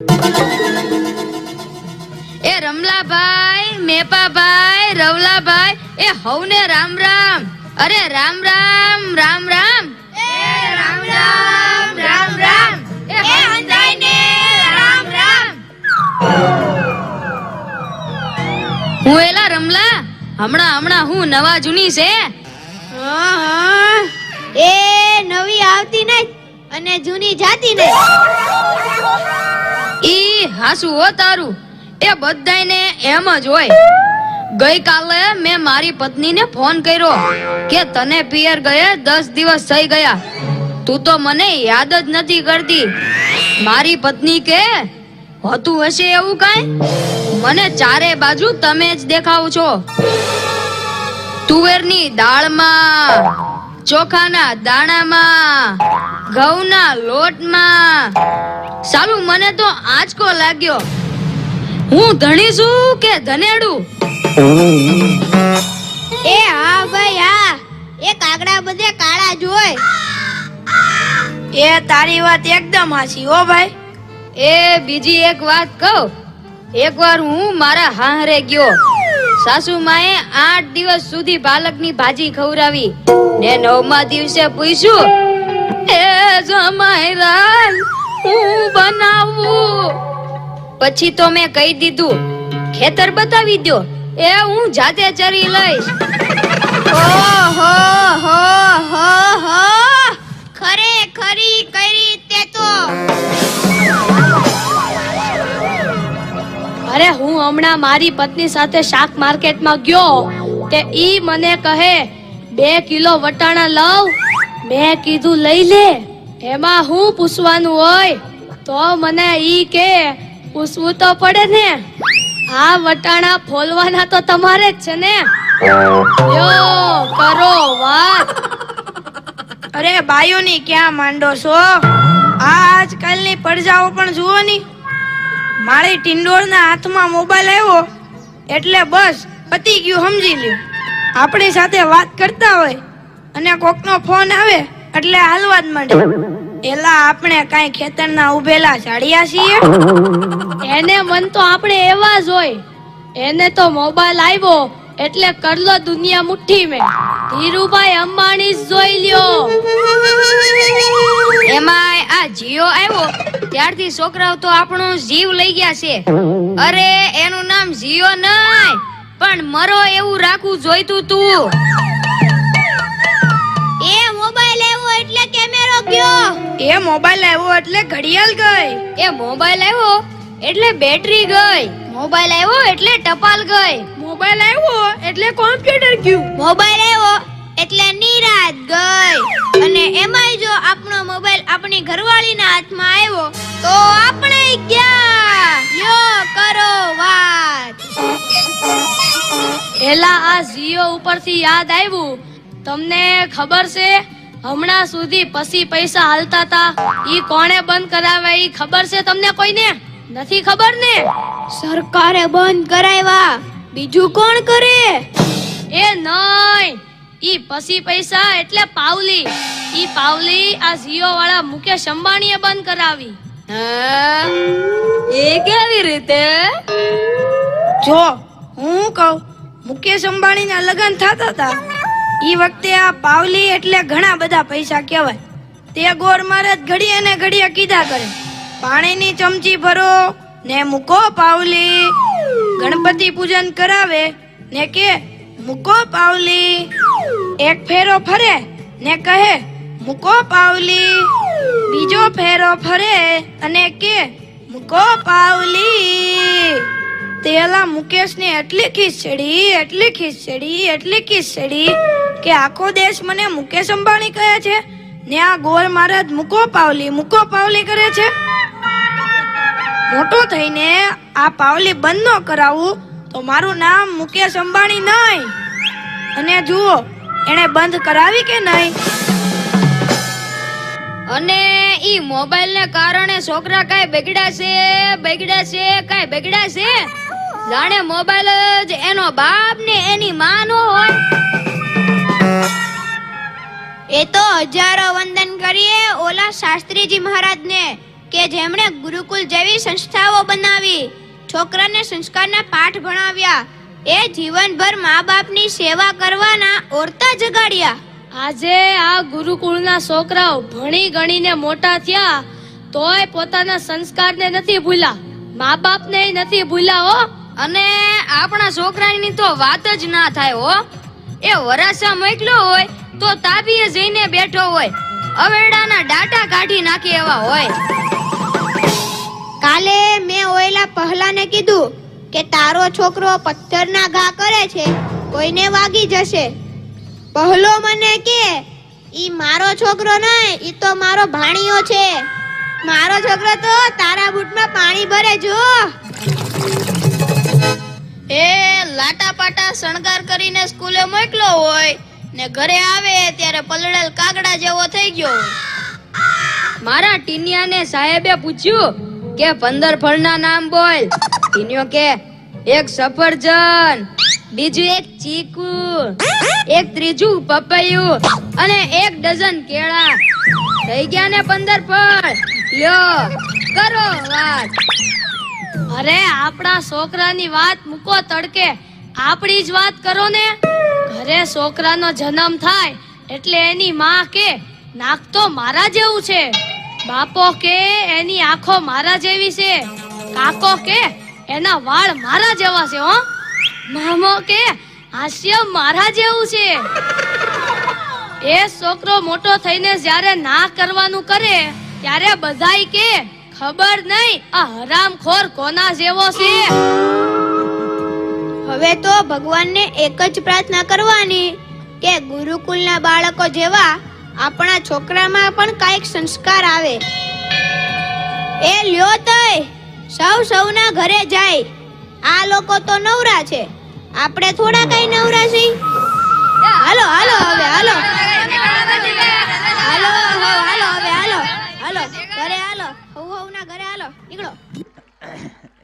એ રમલાભાઈ, મેપાભાઈ, રવલાભાઈ, એ હવને રામ રામ. અરે રામ રામ, રામ રામ. એ રામ રામ, રામ રામ. એ હંધાઈને રામ રામ. હું એલા રમલા, હમણાં હું નવા જૂની છે. એ નવી આવતી નહીં અને જૂની જાતી નહીં. ઈ હાસુ હો તારું. એ બધાયને એમ જ હોય. ગઈકાલે મેં મારી પત્નીને ફોન કર્યો કે તને પિયર ગયે 10 દિવસ થઈ ગયા, તું તો મને યાદ જ નથી કરતી. મારી પત્ની કે હોતું હશે એવું કાંઈ? મને ચારે બાજુ તમે જ દેખાવ છો. તુવેરની દાળમાં, ચોખાના દાણામાં, ઘઉંના લોટમાં. સાલું મને તો આંચકો લાગ્યો. હું ધણી છું કે ધનેડું? એ હા ભાઈ હા, એ કાગડા બધે કાળા જ હોય. એ તારી વાત એકદમ હાચી હો ભાઈ. એ બીજી એક વાત કહું. એકવાર હું મારા હાહરે ગયો. સાસુમાએ 8 દિવસ સુધી પાલકની ભાજી ખવડાવી ને 9મા દિવસે પૂછ્યું, એ જમાઈ રાજ હું બનાવું? પછી તો મેં કહી દીધું, ખેતર બતાવી દો, એ હું જાતે ચરી લઈશ. ઓહો હો હો હો, ખરેખરી કરી તે તો. અરે હું હમણાં મારી પત્ની સાથે શાક માર્કેટમાં ગયો તે ઈ મને કહે 2 કિલો વટાણા લાવ. મેં કીધું લઈ લે, એમાં હું પૂછવાનું હોય? તો મને ઈ કે પૂછવું તો પડે ને, આ વટાણા ફોલવાના તો તમારે જ છે ને. યો કરો વાત. અરે બાયોની ક્યાં માંડો છો? આજકાલની પડજાઓ પણ જુઓ ની. મારી ટિંડોળના હાથમાં મોબાઈલ આવ્યો એટલે બસ પતી ગયું, સમજી લ્યો. આપણી સાથે વાત કરતા હોય અને કોકનો ફોન આવે એટલે હાલવા જ માંડે. એલા આપણે કાઈ ખેતરના ઉભેલા ઝાડિયા છીએ? એને મન તો આપણે એવા જ હોય. એને તો મોબાઈલ આવ્યો એટલે કરલો દુનિયા મુઠ્ઠી મેં. ધીરુભાઈ અંબાણી જ જોઈ લ્યો. એમાંય આ જીઓ આવ્યો ત્યારથી છોકરાઓ તો આપણો જીવ લઈ ગયા છે. અરે એનું નામ જીઓ નહીં પણ મરો એવું રાખવું જોઈતું તું. એ મોબાઈલ આવ્યો એટલે કેમેરો ગયો. એ મોબાઈલ આવ્યો એટલે ઘડિયાળ ગઈ. એ મોબાઈલ આવ્યો એટલે બેટરી ગઈ. મોબાઈલ આવ્યો એટલે ટપાલ ગઈ. મોબાઈલ આવ્યો એટલે કોમ્પ્યુટર ગયું. મોબાઈલ આવ્યો એટલે નિરાત ગઈ. અને એમાંય જો આપણો મોબાઈલ આપણી ઘરવાળીના હાથમાં આવ્યો તો આપણે ગયા. લ્યો કરો વાત. એલા આ જીઓ ઉપરથી યાદ આવ્યું, તમને ખબર છે હમણાં સુધી પછી પૈસા હાલતા હતા ઈ કોણે બંધ કરાવે? ઈ ખબર છે તમને કોઈને? નથી ખબર ને? સરકારે બંધ કરાવ્યા, બીજું કોણ કરે? એ નહીં, ઈ પછી પૈસા એટલે પાવલી. ઈ પાવલી આ જીઓ વાળા મુકેશ અંબાણીએ બંધ કરાવી. હા, એ કેવી રીતે? જો હું કહું, મુકેશ અંબાણીના લગ્ન થતા હતા ઈ વખતે આ પાવલી એટલે ઘણા બધા પૈસા કહેવાય. તે ગોર મારે ઘડીએ ને ઘડીએ કીધા કરે, પાણીની ચમચી ભરો ને મૂકો પાવલી. ગણપતિ પૂજન કરાવે ને કે મૂકો પાવલી. એક ફેરો ફરે ને કહે મૂકો પાવલી. બીજો ફેરો ફરે અને કે મૂકો પાવલી. તેલા મુકેશને એટલી ખીચડી કે આખો દેશ મને મુકેશ અંબાણી કહે છે ને આ ગોર મહારાજ મૂકો પાવલી કરે છે. મોટો થઈને આ પાવલી બંધ ન કરાવું તો મારું નામ મુકેશ અંબાણી નહીં. અને જુઓ એને બંધ કરાવી કે નહીં. અને ઈ મોબાઈલ ને કારણે છોકરા કાઈ બગડ્યા છે. જાણે મોબાઈલ જ એનો બાપ ને એની માં નો હોય. એ તો હજારો વંદન કરીએ ઓલા શાસ્ત્રીજી મહારાજ ને કે જેમણે ગુરુકુલ જેવી સંસ્થાઓ બનાવી, છોકરાને સંસ્કારના પાઠ ભણાવ્યા, એ જીવનભર મા બાપની સેવા કરવાના ઓરતા જગાડ્યા. આજે આ ગુરુકુળના છોકરાઓ ભણી ગણીને મોટા થયા તોય પોતાના સંસ્કારને નથી ભૂલ્યા, મા બાપને નથી ભૂલ્યા હો. અને આપણા છોકરાની તો વાત જ ના થાય હો. એ વરાસા મોકલ્યો હોય તો તાબીએ જઈને બેઠો હોય, અવેડાના ડાટા કાઢી નાખી એવા હોય. કાલે મેં ઓયલા પહલાને કીધું કે તારો છોકરો પથ્થરના ઘા કરે છે, કોઈને વાગી જશે. પહલો મને કે ઈ મારો છોકરો નહીં, ઈ તો મારો ભાણિયો છે. મારો છોકરો તો તારા બૂટમાં પાણી ભરે જો. એ લાટા પાટા શણગાર કરીને સ્કૂલે મોકલો હોય ને ઘરે આવે ત્યારે પલળેલ કાગડા જેવો થઈ ગયો. મારા ટીનિયાને સાહેબે પૂછ્યું કે 15 ફળના નામ બોલ. ટીનિયો કે એક સફરજન, બીજું એક ચીકુ, એક ત્રીજું પપૈયું અને 1 ડઝન કેળા. થઈ ગયા ને 15 ફળ. લ્યો કરો વાત. અરે આપણા છોકરાની વાત મૂકો તડકે, આપણી જ વાત કરો ને. ઘરે છોકરાનો જન્મ થાય એટલે એની માં કે નાક તો મારા જેવું છે, બાપો કે એની આંખો મારા જેવી છે, કાકો કે એના વાળ મારા જેવા છે હો, મામો કે હાસ્ય મારા જેવું છે. એ છોકરો મોટો થઈને જ્યારે ના કરવાનું કરે ત્યારે બધાય કે ખબર નહીં આ હરામખોર કોના જેવો છે. હવે તો ભગવાનને એક જ પ્રાર્થના કરવાની કે ગુરુકુલના બાળકો જેવા આપણા છોકરામાં પણ કાંઈક સંસ્કાર આવે. એ લ્યો તય સૌના ઘરે જાય. આ લોકો તો નવરા છે, આપણે થોડા કઈ નવરા છીએ. હાલો હાલો હવે હાલો હાલો હાલો હવે હાલો હાલો ઘરે હાલો. હવના ઘરે હાલો, નીકળો.